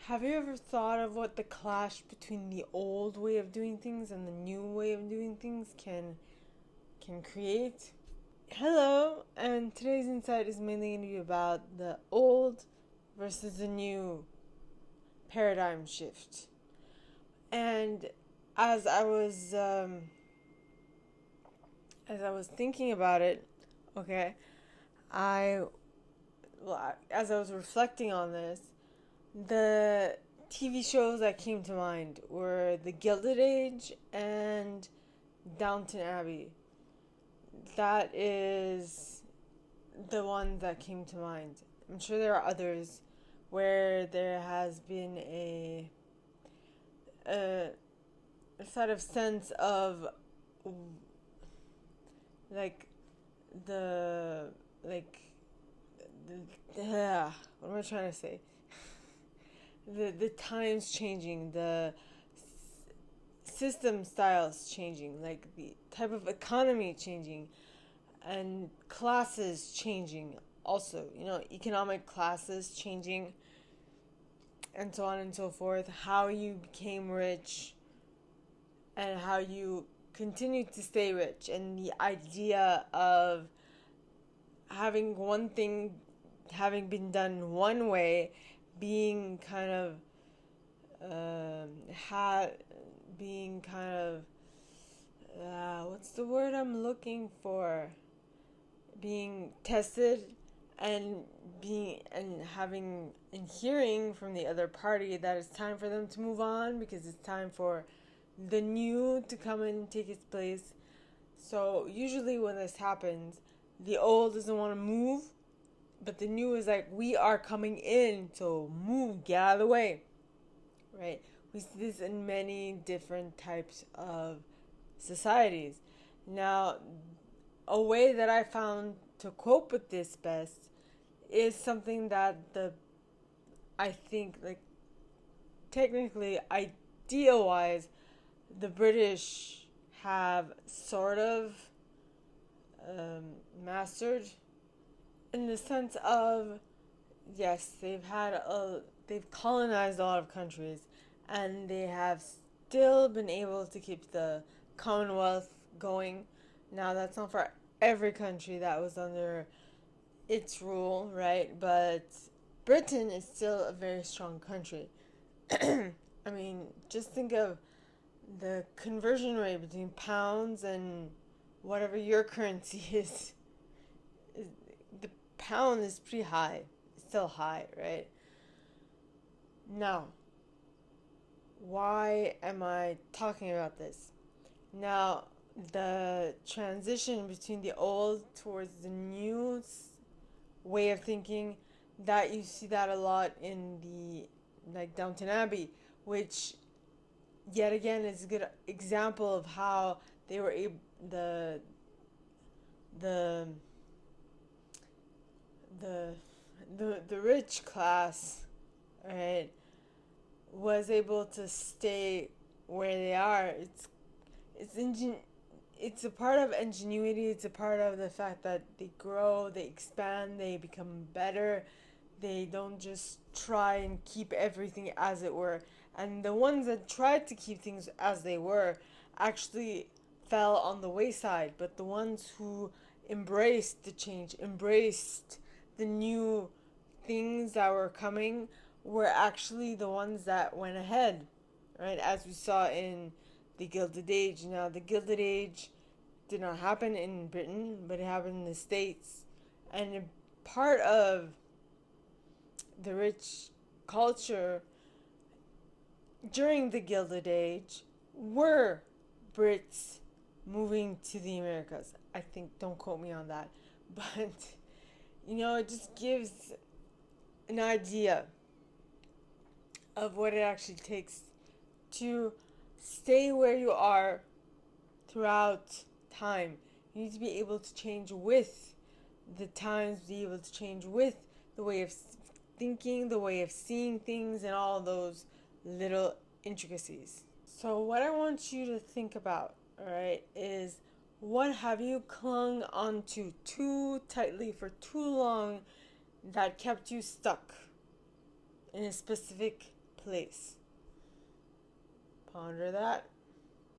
Have you ever thought of what the clash between the old way of doing things and the new way of doing things can create? Hello, and today's insight is mainly going to be about the old versus the new paradigm shift. And as I was thinking about it, okay, I as I was reflecting on this, the TV shows that came to mind were The Gilded Age and Downton Abbey. That is the one that came to mind. I'm sure there are others where there has been a, a sort of sense of like the like what am I trying to say? The times changing, the system styles changing, like the type of economy changing, and classes changing. Also, economic classes changing, and so on and so forth. How you became rich, and how you continue to stay rich, and the idea of having one thing having been done one way being kind of being kind of what's the word I'm looking for, being tested, and having and hearing from the other party that it's time for them to move on because it's time for the new to come and take its place. So usually when this happens, the old doesn't want to move, but the new is like, we are coming in, so move, get out of the way, right? We see this in many different types of societies. Now, a way that I found to cope with this best is something that I think, like, technically, idea-wise, the British have sort of mastered, in the sense of, yes, they've colonized a lot of countries, and they have still been able to keep the Commonwealth going. Now, that's not for every country that was under its rule, right? But Britain is still a very strong country. I mean, just think of the conversion rate between pounds and whatever your currency is. The pound is pretty high. It's still high, right? Now, why am I talking about this? Now, the transition between the old towards the new way of thinking, that you see that a lot in the, like, Downton Abbey, which yet again is a good example of how they were able, the the rich class, right, was able to stay where they are. It's a part of ingenuity. It's a part of the fact that they grow, they expand, they become better. They don't just try and keep everything as it were. And the ones that tried to keep things as they were actually fell on the wayside. But the ones who embraced the change, embraced the new things that were coming, were actually the ones that went ahead, right? As we saw in the Gilded Age. Now, the Gilded Age did not happen in Britain, but it happened in the States. And a part of the rich culture during the Gilded Age were Brits moving to the Americas. I think, don't quote me on that. But, it just gives an idea of what it actually takes to stay where you are throughout time. You need to be able to change with the times, be able to change with the way of thinking, the way of seeing things, and all those little intricacies. So what I want you to think about, alright, is what have you clung onto too tightly for too long that kept you stuck in a specific place. Ponder that.